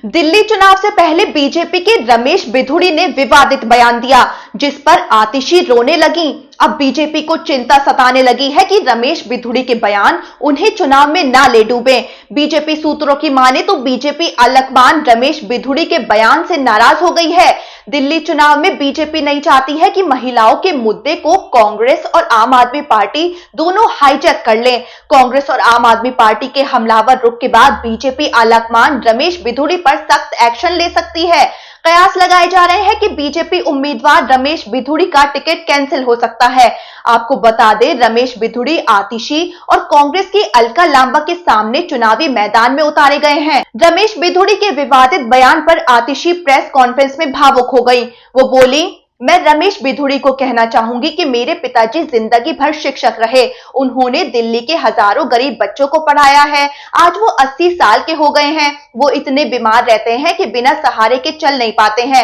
दिल्ली चुनाव से पहले बीजेपी के रमेश बिधूड़ी ने विवादित बयान दिया, जिस पर आतिशी रोने लगी। अब बीजेपी को चिंता सताने लगी है कि रमेश बिधूड़ी के बयान उन्हें चुनाव में ना ले डूबे। बीजेपी सूत्रों की माने तो बीजेपी अलकमान रमेश बिधूड़ी के बयान से नाराज हो गई है। दिल्ली चुनाव में बीजेपी नहीं चाहती है कि महिलाओं के मुद्दे को कांग्रेस और आम आदमी पार्टी दोनों हाईजैक कर लें। कांग्रेस और आम आदमी पार्टी के हमलावर रुख के बाद बीजेपी अलकमान रमेश बिधूड़ी पर सख्त एक्शन ले सकती है। कयास लगाए जा रहे हैं कि बीजेपी उम्मीदवार रमेश बिधूड़ी का टिकट कैंसिल हो सकता है। आपको बता दें, रमेश बिधूड़ी आतिशी और कांग्रेस की अलका लांबा के सामने चुनावी मैदान में उतारे गए हैं। रमेश बिधूड़ी के विवादित बयान पर आतिशी प्रेस कॉन्फ्रेंस में भावुक हो गई। वो बोली, मैं रमेश बिधूड़ी को कहना चाहूंगी कि मेरे पिताजी जिंदगी भर शिक्षक रहे। उन्होंने दिल्ली के हजारों गरीब बच्चों को पढ़ाया है। आज वो 80 साल के हो गए हैं। वो इतने बीमार रहते हैं कि बिना सहारे के चल नहीं पाते हैं।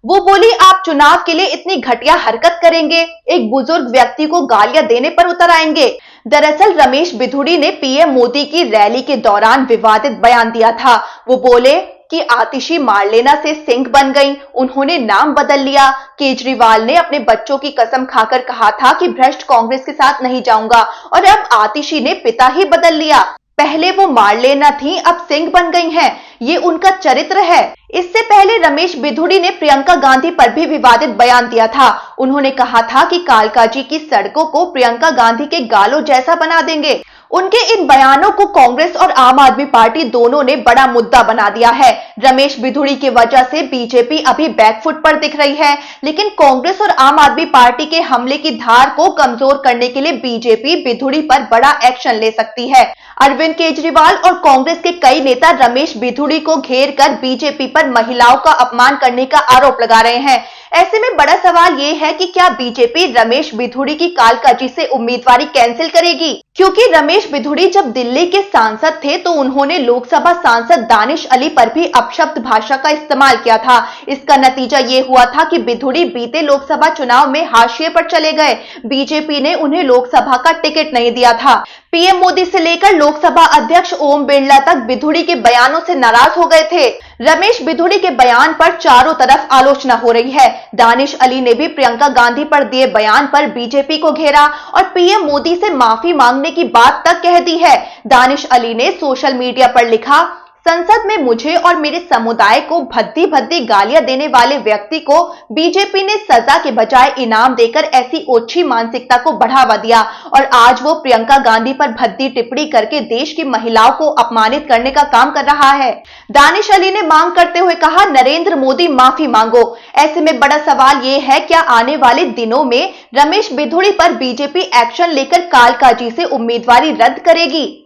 वो बोली, आप चुनाव के लिए इतनी घटिया हरकत करेंगे, एक बुजुर्ग व्यक्ति को गालियां देने पर उतर आएंगे। दरअसल रमेश बिधूड़ी ने पीएम मोदी की रैली के दौरान विवादित बयान दिया था। वो बोले कि आतिशी मारलेना से सिंह बन गई, उन्होंने नाम बदल लिया। केजरीवाल ने अपने बच्चों की कसम खाकर कहा था कि भ्रष्ट कांग्रेस के साथ नहीं जाऊंगा, और अब आतिशी ने पिता ही बदल लिया। पहले वो मारलेना थी, अब सिंह बन गई हैं। ये उनका चरित्र है। इससे पहले रमेश बिधूड़ी ने प्रियंका गांधी पर भी विवादित बयान दिया था। उन्होंने कहा था कि कालकाजी की सड़कों को प्रियंका गांधी के गालों जैसा बना देंगे। उनके इन बयानों को कांग्रेस और आम आदमी पार्टी दोनों ने बड़ा मुद्दा बना दिया है। रमेश बिधूड़ी की वजह से बीजेपी अभी बैकफुट पर दिख रही है, लेकिन कांग्रेस और आम आदमी पार्टी के हमले की धार को कमजोर करने के लिए बीजेपी बिधूड़ी पर बड़ा एक्शन ले सकती है। अरविंद केजरीवाल और कांग्रेस के कई नेता रमेश बिधूड़ी को घेर कर बीजेपी पर महिलाओं का अपमान करने का आरोप लगा रहे हैं। ऐसे में बड़ा सवाल ये है कि क्या बीजेपी रमेश बिधूड़ी की कालकाजी से उम्मीदवारी कैंसिल करेगी? क्योंकि रमेश बिधूड़ी जब दिल्ली के सांसद थे तो उन्होंने लोकसभा सांसद दानिश अली पर भी अपशब्द भाषा का इस्तेमाल किया था। इसका नतीजा ये हुआ था कि बिधूड़ी बीते लोकसभा चुनाव में हाशिए पर चले गए। बीजेपी ने उन्हें लोकसभा का टिकट नहीं दिया था। पीएम मोदी से लेकर लोकसभा अध्यक्ष ओम बिरला तक बिधूड़ी के बयानों से नाराज हो गए थे। रमेश बिधूड़ी के बयान पर चारों तरफ आलोचना हो रही है। दानिश अली ने भी प्रियंका गांधी पर दिए बयान पर बीजेपी को घेरा और पीएम मोदी से माफी मांगने की बात तक कह दी है। दानिश अली ने सोशल मीडिया पर लिखा, संसद में मुझे और मेरे समुदाय को भद्दी भद्दी गालियां देने वाले व्यक्ति को बीजेपी ने सजा के बजाय इनाम देकर ऐसी ओछी मानसिकता को बढ़ावा दिया, और आज वो प्रियंका गांधी पर भद्दी टिप्पणी करके देश की महिलाओं को अपमानित करने का काम कर रहा है। दानिश अली ने मांग करते हुए कहा, नरेंद्र मोदी माफी मांगो। ऐसे में बड़ा सवाल ये है, क्या आने वाले दिनों में रमेश बिधूड़ी पर बीजेपी एक्शन लेकर कालकाजी से उम्मीदवारी रद्द करेगी?